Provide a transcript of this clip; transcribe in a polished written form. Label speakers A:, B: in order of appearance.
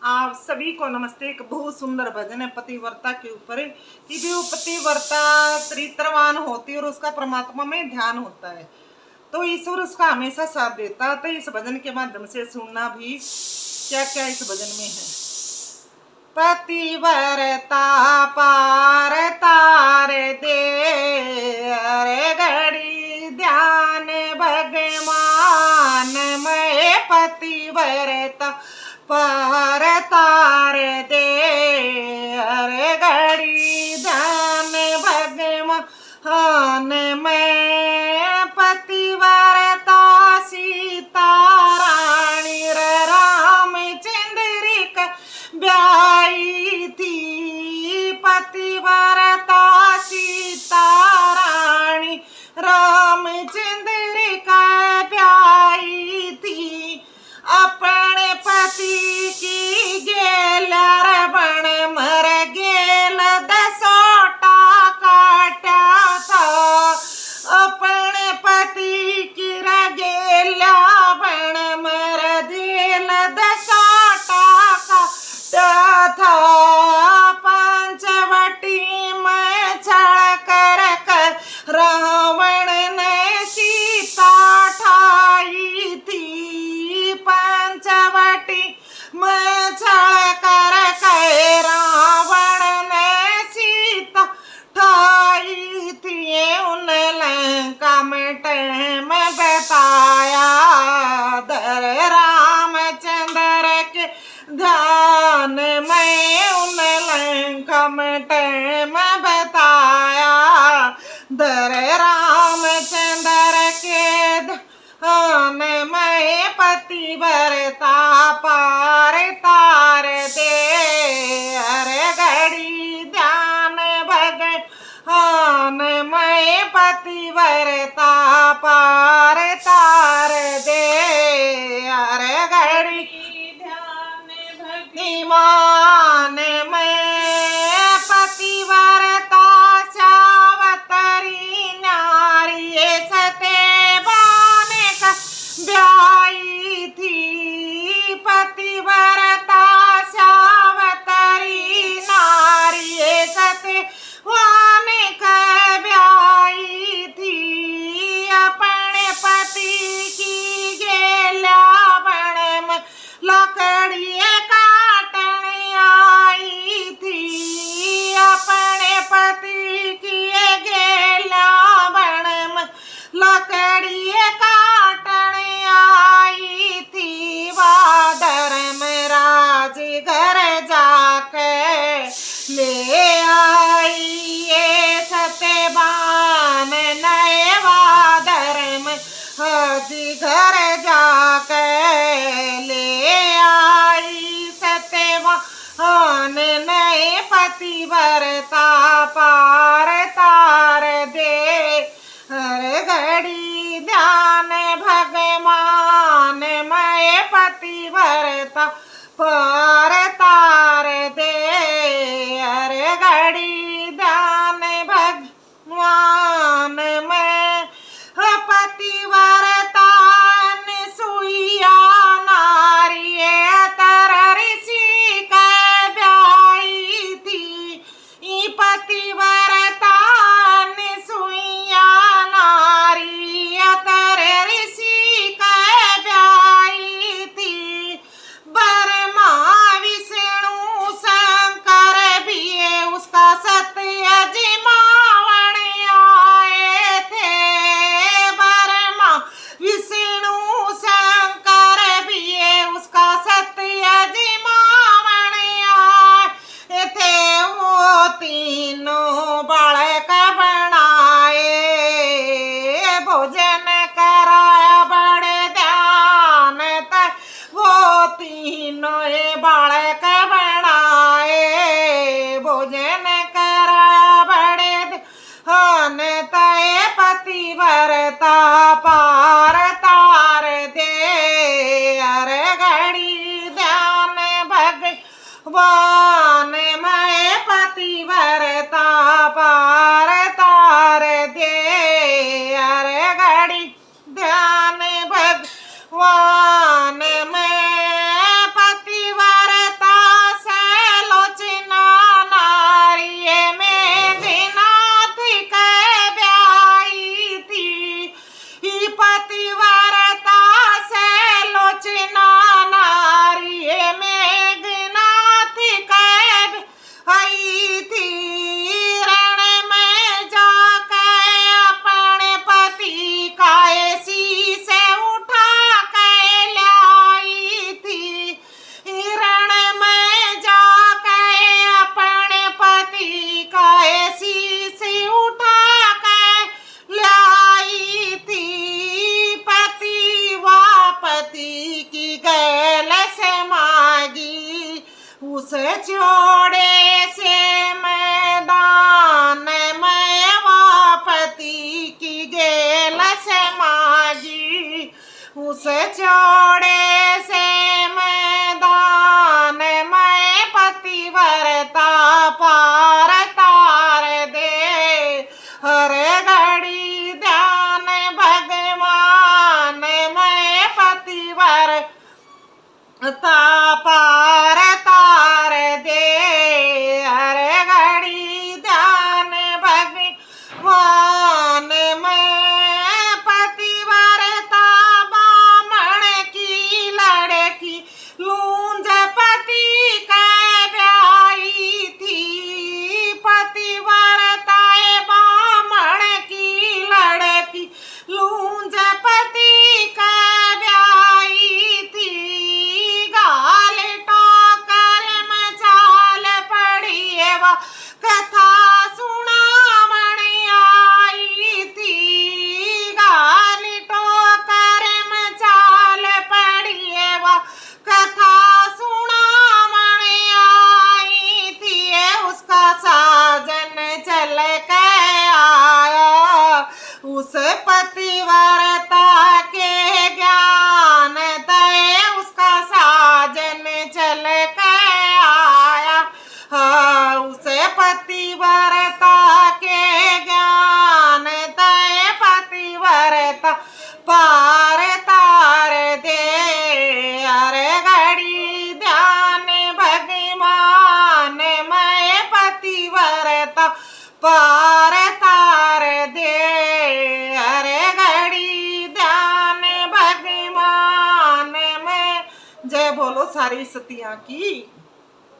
A: आप सभी को नमस्ते। एक बहुत सुंदर भजन है पतिव्रता के ऊपर कि भी वो पतिव्रता चरित्रवान होती है और उसका परमात्मा में ध्यान होता है, तो ईश्वर उसका हमेशा साथ देता है। तो इस भजन के माध्यम से सुनना भी क्या क्या इस भजन में है। पतिव्रता पार तार दे अरे घड़ी ध्यान भगवान मैं पतिव्रता पार तार दे अरे घड़ी ध्यान भगवान मैं पतिव्रता सीता रानी रामचंद्र का ब्याई थी। पतिव्रता सीता रानी रामचंद्र का ब्याई थी। अपने पति की गेल बण मर गेल दसोटा काटा था। अपने पति की गेला बण मर दिल दसोटा काटा था। पंचवटी में छल कर रावण ने सीता ठाई थी। पंचवटी में छल कर रावण ने सीता ठाई थी। उन लंका में टाइम बताया दर रामचंद्र के ध्यान में। उन लंका में टाइम बताया दर रामचंद्र के ध्यान में। पतिव्रता पार तार दे अरे घड़ी ध्यान भगवान मैं पतिव्रता पार तार दे अरे घड़ी ध्यान भगवान मैं पतिव्रता सावतरी नारी सते बाने का ब्याई थी। पतिव्रता सावतरी नारी सते बाने का ब्याई थी। अपने पति की गेला बण में लकड़ी काटने आई थी। अपने पति की गेला बण में लकड़ी काटने आई थी। बादर में राज घर जाके ले आई ये सत्यवान नए बादर में हाजी घर जाके ले आई सत्यवान नए पतिव्रता पार तार दे हर घड़ी ध्यान भगवान मैं पतिव्रता पार तार दे हर घड़ी ध्यान भगवान मैं पतिव्रता सुइया नारी तर ऋषि का ब्याई थी। पतिव्रता सुइया नारी तर ऋषि का ब्याई थी। ब्रह्मा विष्णु शंकर भी उसका सत्य जिमावण आए थे। ब्रह्मा विष्णु शंकर भी उसका सत्य जिमावण आए थे। वो तीनों बालक बनाए भोजन कराया बड़े ध्यान तक। वो तीनों बालक बनाए भोजन कराया बड़े ध्यान तय। पतिव्रता पार तार दे अरे घड़ी ध्यान भगवान मैं पतिव्रता पार तार दे अरे घड़ी ध्यान भगवान मैं पतिव्रता उस चौड़े से मैदान में वापति की गेल से मागी। उस चौड़े से मैदान में पतिव्रता पार तार दे। हर घड़ी ध्यान भगवान में पतिव्रता पार तार दे। हर घड़ी ध्यान भगवान में पतिव्रता बामण की लड़की लूंज पति का ब्याई थी। पतिव्रता बामण की लड़की लूंज पति का ब्याई थी। गाल टोकर मचाल पड़ी वा कथा सुनावण आई थी। गाल टोकर मचाल पड़ी वा कथा सुनावण आई थी। उसका साजन चल के आया। उस पतिव्रता के ज्ञान दे उसका साजन चल के आया। हाँ, उस पतिव्रता के ज्ञान दे पतिव्रता पार तार दे। हर घड़ी ध्यान भगवान में पतिव्रता पार तार दे। हर घड़ी ध्यान भगवान में। जय बोलो सारी सतिया की।